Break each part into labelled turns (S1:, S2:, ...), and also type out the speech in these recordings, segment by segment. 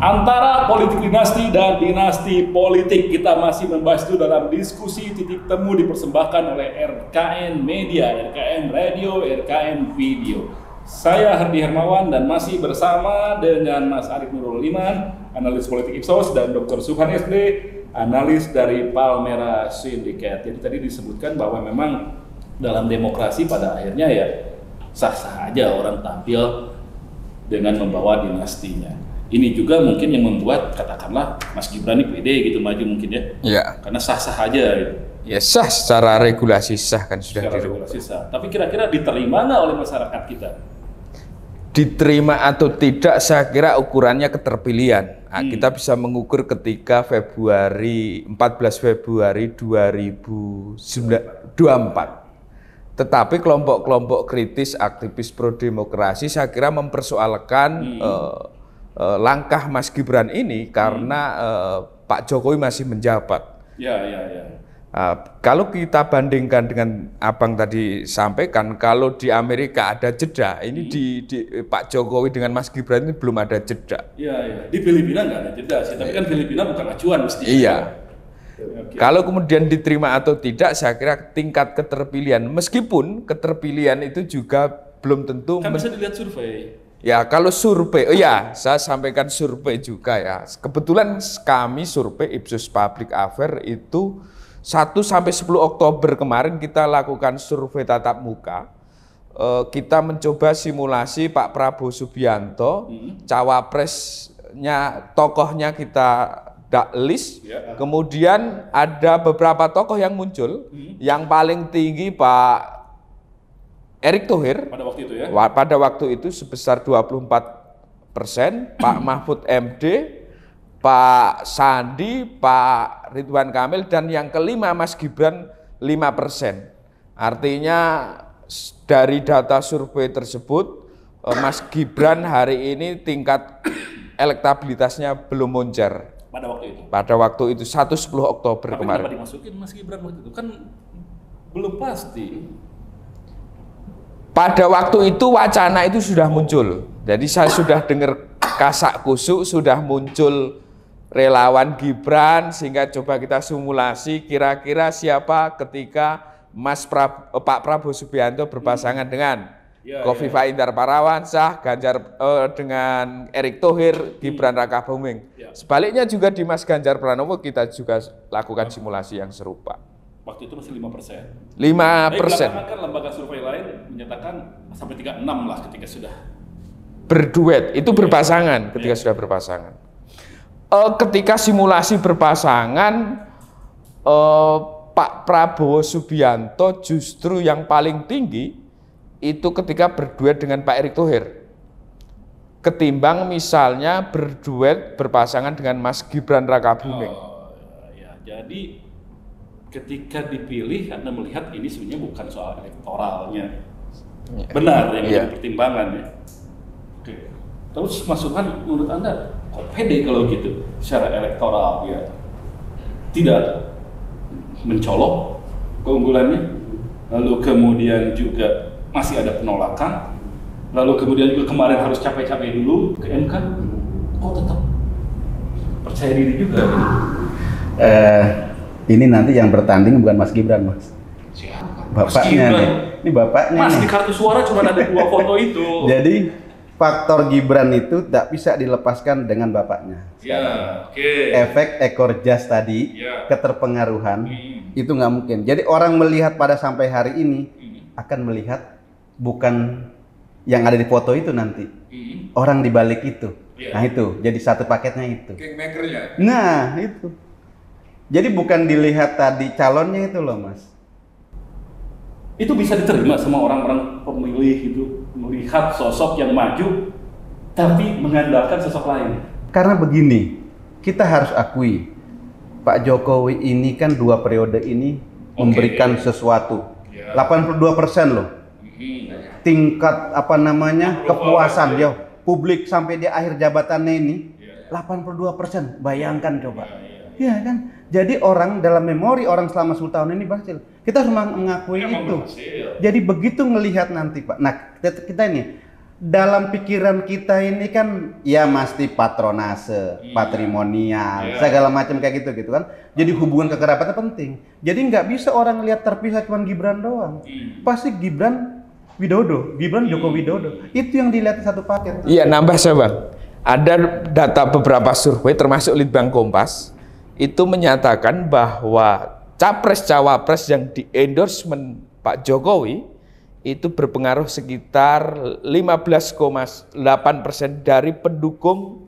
S1: Antara politik dinasti dan dinasti politik, kita masih membahas itu dalam diskusi titik temu dipersembahkan oleh RKN Media, RKN Radio, RKN Video. Saya Hardi Hermawan dan masih bersama dengan Mas Arief Nurul Iman, analis politik Ipsos, dan Dr. Subhan SD, analis dari Palmera Syndicate. Jadi tadi disebutkan bahwa memang dalam demokrasi pada akhirnya ya sah-sah aja orang tampil dengan membawa dinastinya. Ini juga mungkin yang membuat katakanlah Mas Gibran ini pede gitu maju mungkin ya. Iya. Karena sah-sah aja gitu.
S2: Ya sah secara regulasi sah kan sudah
S1: regulasi sah. Tapi kira-kira diterima nggak oleh masyarakat kita?
S2: Diterima atau tidak saya kira ukurannya keterpilihan. Nah, kita bisa mengukur ketika 14 Februari 2024. Tetapi kelompok-kelompok kritis aktivis pro demokrasi saya kira mempersoalkan langkah Mas Gibran ini karena Pak Jokowi masih menjabat.
S1: Ya.
S2: Kalau kita bandingkan dengan abang tadi sampaikan, kalau di Amerika ada jeda, ini di Pak Jokowi dengan Mas Gibran ini belum ada jeda.
S1: Iya. Di Filipina nggak ada jeda sih, tapi kan Filipina bukan acuan mesti.
S2: Iya. Okay. Kalau kemudian diterima atau tidak, saya kira tingkat keterpilihan, meskipun keterpilihan itu juga belum tentu.
S1: Kan bisa dilihat survei.
S2: Ya, kalau survei, saya sampaikan survei juga ya. Kebetulan kami survei Ipsos Public Affairs itu 1 sampai 10 Oktober kemarin kita lakukan survei tatap muka. Kita mencoba simulasi Pak Prabowo Subianto, cawapresnya, tokohnya kita list. Kemudian ada beberapa tokoh yang muncul. Yang paling tinggi Pak Erick Thohir
S1: pada waktu itu ya.
S2: Pada waktu itu sebesar 24%, Pak Mahfud MD, Pak Sandi, Pak Ridwan Kamil, dan yang kelima Mas Gibran 5%. Artinya dari data survei tersebut Mas Gibran hari ini tingkat elektabilitasnya belum moncer.
S1: Pada waktu itu.
S2: Pada waktu itu 1-10 Oktober
S1: tapi
S2: kemarin.
S1: Tapi kenapa dimasukin Mas Gibran waktu itu? Kan belum pasti.
S2: Pada waktu itu wacana itu sudah muncul. Jadi saya sudah dengar kasak kusuk, sudah muncul relawan Gibran, sehingga coba kita simulasi kira-kira siapa ketika Pak Prabowo Subianto berpasangan dengan Khofifah Indar Parawansa, Ganjar dengan Erick Thohir, Gibran Rakabuming. Sebaliknya juga di Mas Ganjar Pranowo kita juga lakukan simulasi yang serupa.
S1: Waktu itu masih 5%. 5%.
S2: Belakangan
S1: kan lembaga survei lain menyatakan sampai 36 lah ketika sudah
S2: berduet, itu berpasangan ketika sudah berpasangan. Ketika simulasi berpasangan, Pak Prabowo Subianto justru yang paling tinggi itu ketika berduet dengan Pak Erick Thohir. Ketimbang misalnya berduet berpasangan dengan Mas Gibran Rakabuming.
S1: Jadi ketika dipilih Anda melihat ini sebenarnya bukan soal elektoralnya. Benar yang menjadi pertimbangan ya. Oke. Terus Mas Subhan, menurut Anda kok pede kalau gitu secara elektoral ya? Tidak mencolok keunggulannya, lalu kemudian juga masih ada penolakan, lalu kemudian juga kemarin harus capek-capek dulu ke MK, kok tetap percaya diri juga gitu?
S3: Ini nanti yang bertanding bukan Mas Gibran, Mas.
S1: Siapa?
S3: Bapaknya nih. Ini bapaknya.
S1: Mas,
S3: nih.
S1: di kartu suara cuma ada 2 foto itu.
S3: Jadi faktor Gibran itu tidak bisa dilepaskan dengan bapaknya. Efek ekor jas tadi, keterpengaruhan, itu nggak mungkin. Jadi orang melihat pada sampai hari ini akan melihat bukan yang ada di foto itu nanti, orang di balik itu. Nah itu, jadi satu paketnya itu.
S2: Kingmakernya.
S3: Nah itu. Jadi bukan dilihat tadi calonnya itu loh, Mas.
S1: Itu bisa diterima sama orang-orang pemilih itu, melihat sosok yang maju tapi mengandalkan sosok lain.
S3: Karena begini, kita harus akui Pak Jokowi ini kan 2 periode ini memberikan sesuatu. 82% loh. Tingkat kepuasan publik sampai di akhir jabatannya ini 82%. Bayangkan coba. Ya kan? Jadi orang dalam memori orang selama 10 tahun ini berhasil. Kita harus mengakui itu. Jadi begitu ngelihat nanti Pak. Nah kita ini dalam pikiran kita ini kan ya mesti patronase, patrimonial, segala macam kayak gitu kan. Jadi hubungan kekerabatannya penting. Jadi nggak bisa orang lihat terpisah cuma Gibran doang. Pasti Gibran Widodo, Gibran Joko Widodo. Itu yang dilihat satu paket.
S2: Iya, nambah saya Bang. Ada data beberapa survei termasuk Litbang Kompas itu menyatakan bahwa capres-cawapres yang di endorsement Pak Jokowi itu berpengaruh sekitar 15,8% dari pendukung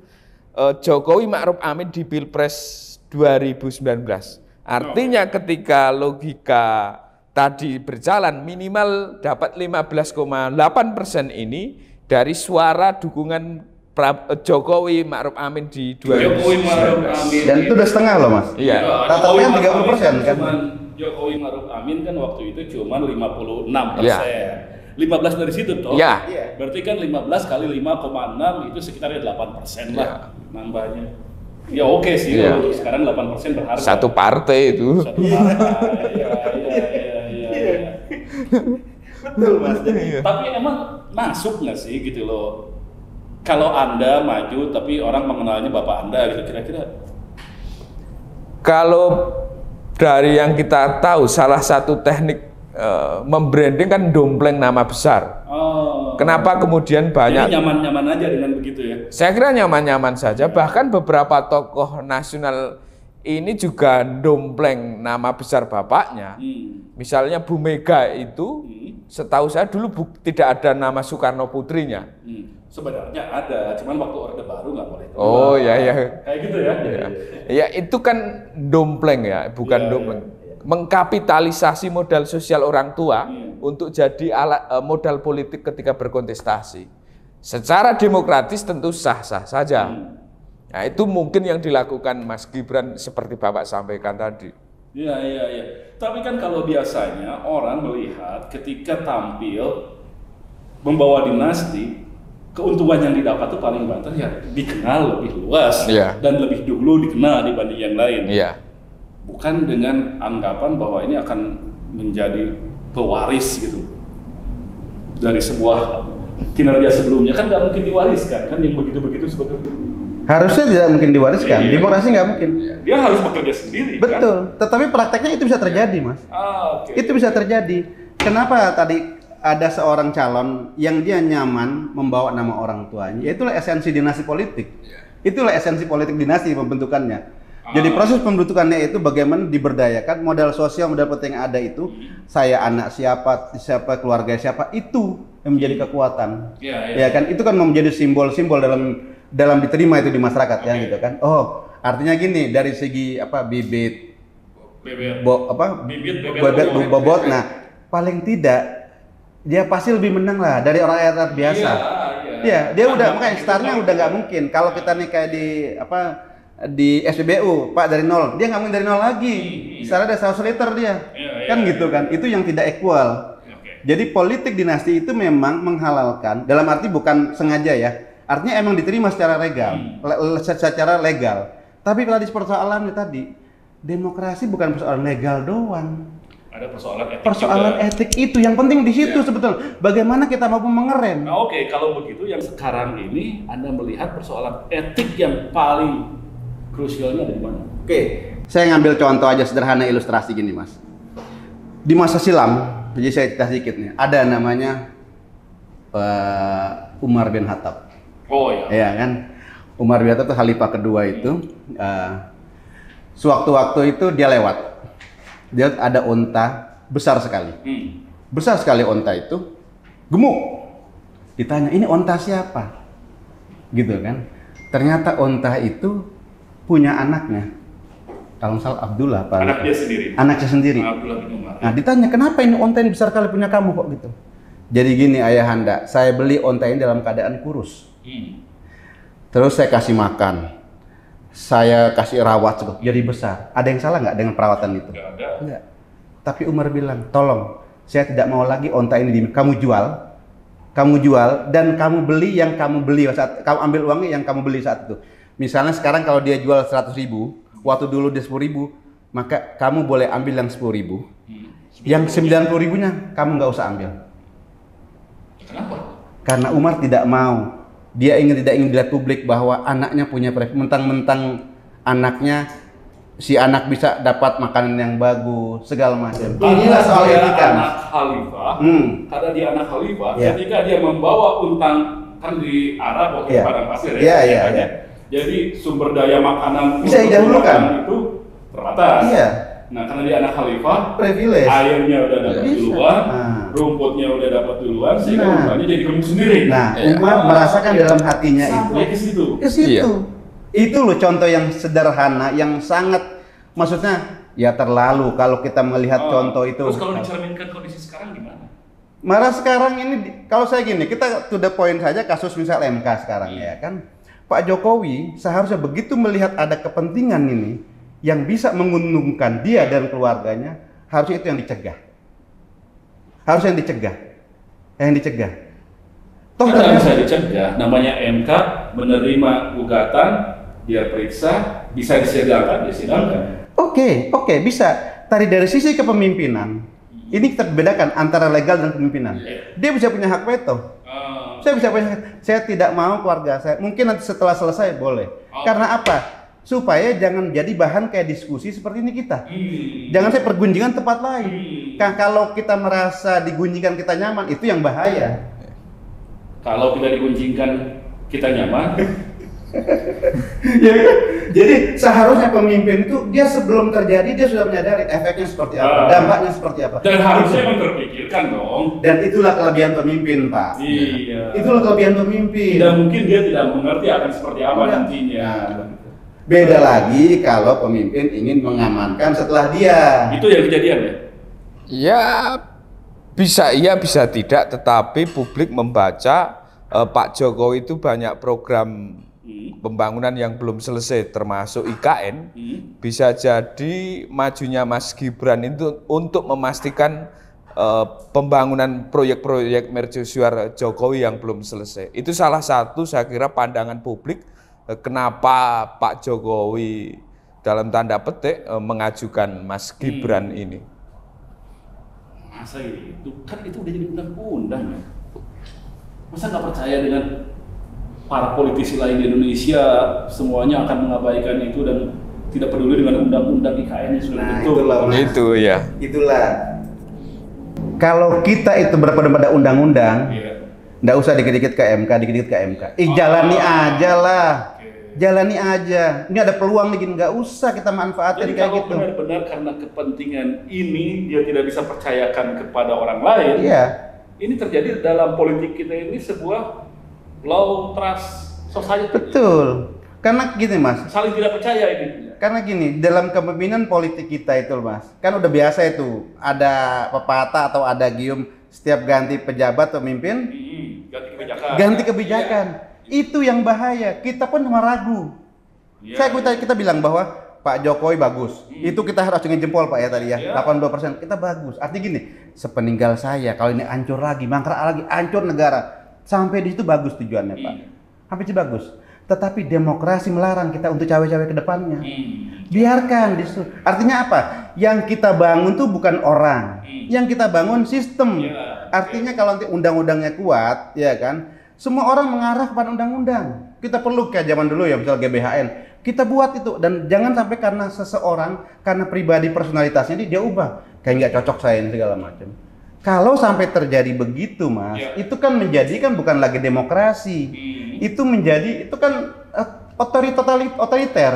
S2: Jokowi Ma'ruf Amin di Pilpres 2019. Artinya ketika logika tadi berjalan, minimal dapat 15,8% ini dari suara dukungan Jokowi Ma'ruf Amin di 2019.
S3: Dan itu udah setengah loh Mas.
S2: Iya.
S3: Rata-rata 30% kan.
S1: Jokowi Ma'ruf Amin kan waktu itu cuma 56%.
S2: Ya.
S1: 15 dari situ toh.
S2: Ya.
S1: Berarti kan 15 kali 5,6 itu sekitar 8% lah nambahnya. Ya oke sih,
S2: Ya.
S1: sekarang 8% berharga.
S2: Satu partai itu.
S1: Satu partai. Iya.
S3: Betul Mas.
S1: Tapi emang masuk nggak sih gitu loh? Kalau Anda maju tapi orang mengenalnya Bapak Anda gitu kira-kira?
S2: Kalau dari yang kita tahu, salah satu teknik membranding kan dompleng nama besar.
S1: Oh.
S2: Kenapa kemudian banyak?
S1: Jadi nyaman-nyaman aja dengan begitu ya?
S2: Saya kira nyaman-nyaman saja. Bahkan beberapa tokoh nasional ini juga dompleng nama besar bapaknya. Misalnya Bu Mega itu, setahu saya dulu tidak ada nama Soekarno putrinya.
S1: Sebenarnya ada, cuman waktu Orde Baru nggak boleh.
S2: Oh ya.
S1: Kayak gitu ya?
S2: Ya itu kan dompleng ya, bukan dompleng. Mengkapitalisasi modal sosial orang tua untuk jadi alat modal politik ketika berkontestasi. Secara demokratis tentu sah-sah saja. Nah itu mungkin yang dilakukan Mas Gibran seperti Bapak sampaikan tadi.
S1: Iya. Tapi kan kalau biasanya orang melihat ketika tampil membawa dinasti, keuntungan yang didapat itu paling banter ya dikenal lebih luas dan lebih dulu dikenal dibanding yang lain.
S2: Iya.
S1: Bukan dengan anggapan bahwa ini akan menjadi pewaris gitu dari sebuah kinerja sebelumnya, kan nggak mungkin diwariskan kan yang begitu-begitu sebetulnya.
S3: Harusnya tidak mungkin diwariskan. Demokrasi nggak mungkin.
S1: Dia harus bekerja sendiri.
S3: Betul. Kan? Tetapi prakteknya itu bisa terjadi, Mas.
S1: Okay.
S3: Itu bisa terjadi. Kenapa tadi ada seorang calon yang dia nyaman membawa nama orang tuanya? Itulah esensi dinasti politik. Itulah esensi politik dinasti pembentukannya. Jadi proses pembentukannya itu bagaimana diberdayakan, modal sosial, modal penting yang ada itu, saya anak siapa, keluarga siapa, itu yang menjadi kekuatan. Ya kan, itu kan menjadi simbol-simbol dalam diterima itu di masyarakat ya gitu kan. Oh, artinya gini, dari segi bibit bobot. Nah, paling tidak dia pasti lebih menang lah dari orang rakyat biasa. Iya, dia udah makanya startnya udah nggak mungkin. Kalau kita nih kayak di SPBU, Pak dari nol, dia nggak mungkin dari nol lagi. Misalnya ada 100 liter dia, kan gitu kan. Itu yang tidak equal. Jadi politik dinasti itu memang menghalalkan, dalam arti bukan sengaja ya. Artinya emang diterima secara legal. Tapi kalau di persoalan tadi, demokrasi bukan persoalan legal doang.
S1: Ada
S3: persoalan etik itu yang penting di situ sebetulnya. Bagaimana kita mampu mengerem?
S1: Nah, oke, kalau begitu yang sekarang ini Anda melihat persoalan etik yang paling krusialnya ada di mana?
S3: Oke, saya ngambil contoh aja sederhana ilustrasi gini, Mas. Di masa silam, jadi saya cerita sedikit nih. Ada namanya Umar bin Khattab.
S1: Oh iya.
S3: Iya kan? Umar bin Khattab itu khalifah kedua itu. Sewaktu-waktu itu dia lewat. Dia ada unta besar sekali. Besar sekali unta itu. Gemuk. Ditanya, ini unta siapa? Gitu kan? Ternyata unta itu punya anaknya, kalau salah Abdullah, Pak. Anaknya sendiri.
S1: Abdullah bin Umar.
S3: Nah, ditanya kenapa ini onta ini besar kali punya kamu kok gitu? Jadi gini ayahanda, saya beli onta ini dalam keadaan kurus. Terus saya kasih makan, saya kasih rawat jadi besar. Ada yang salah nggak dengan perawatan itu?
S1: Nggak ada.
S3: Nggak. Tapi Umar bilang, tolong, saya tidak mau lagi onta ini kamu jual dan kamu beli yang kamu beli saat kamu ambil uangnya yang kamu beli saat itu. Misalnya sekarang kalau dia jual 100.000, waktu dulu dia 10.000, maka kamu boleh ambil yang 10.000. Yang 90.000-nya kamu nggak usah ambil.
S1: Kenapa?
S3: Karena Umar tidak mau. Dia tidak ingin dilihat publik bahwa anaknya punya mentang-mentang anaknya, si anak bisa dapat makanan yang bagus, segala macam. Inilah soal etika.
S1: Anak khalifah, karena dia anak khalifah, ketika dia membawa untang kan di Arab waktu padang pasir jadi sumber daya makanan
S3: bisa didahulukan
S1: itu terbatas. Nah, karena dia anak khalifah,
S3: privilege.
S1: Airnya udah dapat duluan, rumputnya udah dapat duluan, sehingga umpamanya jadi gemuk sendiri.
S3: Nah, Umar merasakan dalam hatinya
S1: sampai ke situ.
S3: Itu loh contoh yang sederhana, yang sangat, maksudnya ya terlalu kalau kita melihat contoh itu.
S1: Terus kalau dicerminkan kondisi sekarang gimana?
S3: Malah sekarang ini, kalau saya gini, kita to the point saja kasus misal MK sekarang ya kan. Pak Jokowi seharusnya begitu melihat ada kepentingan ini, yang bisa menguntungkan dia dan keluarganya, harusnya itu yang dicegah. Harusnya yang dicegah. Toh
S1: tidak bisa dicegah. Namanya MK menerima gugatan, dia periksa, bisa disidangkan,
S3: Oke, bisa. Tadi dari sisi kepemimpinan, ini kita bedakan antara legal dan kepemimpinan. Dia bisa punya hak veto. Saya tidak mau keluarga saya. Mungkin nanti setelah selesai boleh. Karena apa? Supaya jangan jadi bahan kayak diskusi seperti ini kita. Jangan saya pergunjingan tempat lain. Kalau kita merasa digunjingkan kita nyaman, itu yang bahaya.
S1: Kalau tidak digunjingkan kita nyaman.
S3: Jadi seharusnya pemimpin itu dia sebelum terjadi dia sudah menyadari efeknya seperti apa, dampaknya seperti apa.
S1: Dan harusnya terpikirkan dong.
S3: Dan itulah kelebihan pemimpin, Pak.
S1: Iya.
S3: Itulah kelebihan pemimpin.
S1: Tidak mungkin dia tidak mengerti akan seperti apa nantinya.
S3: Beda lagi kalau pemimpin ingin mengamankan setelah dia.
S1: Itu yang kejadian ya?
S2: Ya bisa iya bisa tidak, tetapi publik membaca Pak Jokowi itu banyak program pembangunan yang belum selesai termasuk IKN. Bisa jadi majunya Mas Gibran itu untuk memastikan pembangunan proyek-proyek mercusuar Jokowi yang belum selesai. Itu salah satu saya kira pandangan publik kenapa Pak Jokowi dalam tanda petik mengajukan Mas Gibran ini.
S1: Masa itu kan itu udah jadi undang-undang ya. Masa nggak percaya dengan para politisi lain di Indonesia semuanya akan mengabaikan itu dan tidak peduli dengan undang-undang IKN yang sudah dibentuk.
S3: Itulah. Kalau kita itu berpedoman pada undang-undang, nggak usah dikit-dikit ke MK. Jalani aja lah. Jalani aja. Ini ada peluang nih, nggak usah kita manfaatin kayak gitu.
S1: Benar-benar karena kepentingan ini dia tidak bisa percayakan kepada orang lain. Ini terjadi dalam politik kita ini sebuah low trust society. Betul.
S3: Karena gini Mas.
S1: Saling tidak percaya ini.
S3: Karena gini, dalam kepemimpinan politik kita itu Mas, kan udah biasa itu ada pepatah atau ada gium setiap ganti pejabat pemimpin ganti kebijakan. Itu yang bahaya. Kita pun meragu. Kita bilang bahwa Pak Jokowi bagus. Itu kita harus acungin jempol Pak ya tadi ya. 82% kita bagus. Artinya gini, sepeninggal saya kalau ini hancur lagi, mangkrak lagi, hancur negara. Sampai di situ bagus tujuannya Pak. Sampai itu bagus. Tetapi demokrasi melarang kita untuk cawe-cawe ke depannya. Biarkan disitu. Artinya apa? Yang kita bangun tuh bukan orang. Yang kita bangun sistem. Artinya kalau nanti undang-undangnya kuat, ya kan? Semua orang mengarah kepada undang-undang. Kita perlu kayak zaman dulu ya, misal GBHN. Kita buat itu dan jangan sampai karena seseorang, karena pribadi personalitasnya dia ubah. Kayak nggak cocok saya ini segala macam. Kalau sampai terjadi begitu, Mas, itu kan menjadikan bukan lagi demokrasi. Itu kan otoriter.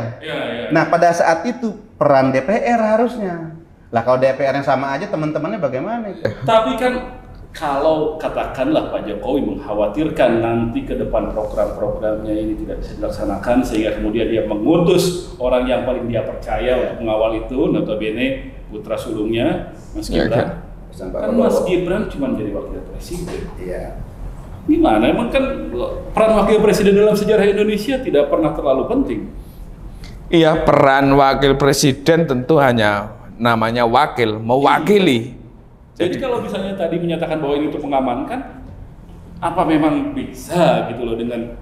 S3: Nah, pada saat itu peran DPR harusnya. Lah kalau DPR yang sama aja teman-temannya bagaimana itu?
S1: Tapi kan kalau katakanlah Pak Jokowi mengkhawatirkan nanti ke depan program-programnya ini tidak bisa dilaksanakan sehingga kemudian dia mengutus orang yang paling dia percaya untuk mengawal itu, notabene putra sulungnya Mas Gibran. Kan Mas Gibran cuma jadi wakil presiden. Gimana? Emang kan peran wakil presiden dalam sejarah Indonesia tidak pernah terlalu penting.
S2: Iya, peran wakil presiden tentu hanya namanya wakil, mewakili.
S1: Jadi kalau misalnya tadi menyatakan bahwa ini untuk mengamankan, apa memang bisa gitu loh dengan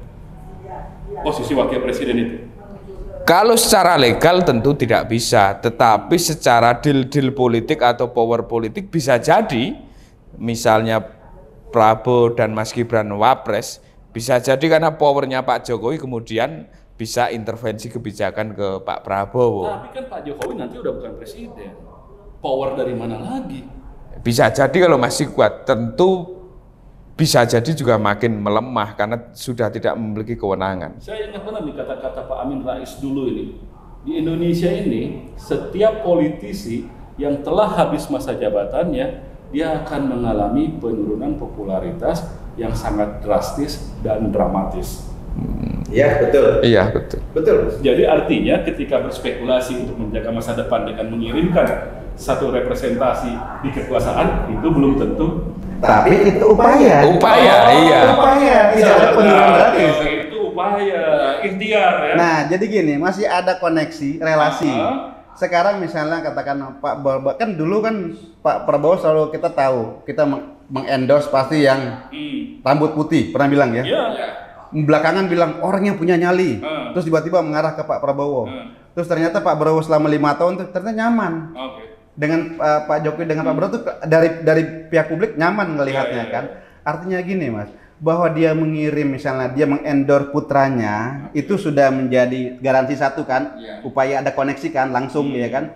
S1: posisi wakil presiden itu?
S2: Kalau secara legal tentu tidak bisa, tetapi secara deal-deal politik atau power politik bisa jadi. Misalnya Prabowo dan Mas Gibran Wapres, bisa jadi karena powernya Pak Jokowi kemudian bisa intervensi kebijakan ke Pak Prabowo.
S1: Tapi kan Pak Jokowi nanti udah bukan presiden. Power dari mana lagi?
S2: Bisa jadi kalau masih kuat, tentu bisa jadi juga makin melemah karena sudah tidak memiliki kewenangan.
S1: Saya ingat benar nih kata-kata Pak Amin Rais dulu ini. Di Indonesia ini, setiap politisi yang telah habis masa jabatannya, dia akan mengalami penurunan popularitas yang sangat drastis dan dramatis.
S3: Iya, betul.
S2: Iya, betul.
S3: Betul.
S1: Jadi artinya ketika berspekulasi untuk menjaga masa depan dengan mengirimkan satu representasi di kekuasaan, itu belum tentu.
S3: Tapi itu upaya.
S2: Upaya, iya.
S3: Upaya, tidak ada penurunan gratis.
S1: Itu upaya, ikhtiar ya.
S3: Nah, jadi gini, masih ada koneksi, relasi. Sekarang misalnya katakan Pak Prabowo, kan dulu kan Pak Prabowo selalu kita tahu, kita mengendorse pasti yang rambut putih, pernah bilang ya.
S1: Iya.
S3: Belakangan bilang orang yang punya nyali, terus tiba-tiba mengarah ke Pak Prabowo. Terus ternyata Pak Prabowo selama 5 tahun tuh ternyata nyaman. Dengan Pak Jokowi dengan Pak Prabowo tuh dari pihak publik nyaman ngelihatnya kan. Artinya gini Mas, bahwa dia mengirim misalnya dia mengendorse putranya itu sudah menjadi garansi satu kan, upaya ada koneksi kan langsung ya kan.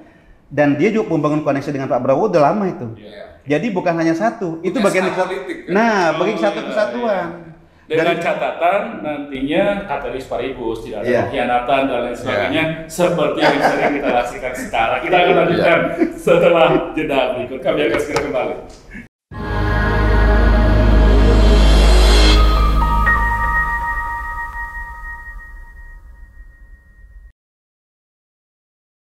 S3: Dan dia juga membangun koneksi dengan Pak Prabowo udah lama itu. Jadi bukan hanya satu, itu bagian politik, kan? Nah, bagi satu kesatuan.
S1: Dengan catatan nantinya katalis paribus, tidak ada pengkhianatan dan lain sebagainya seperti yang sering kita saksikan sekarang. Kita akan lanjutkan setelah jeda berikut. Kami akan segera kembali.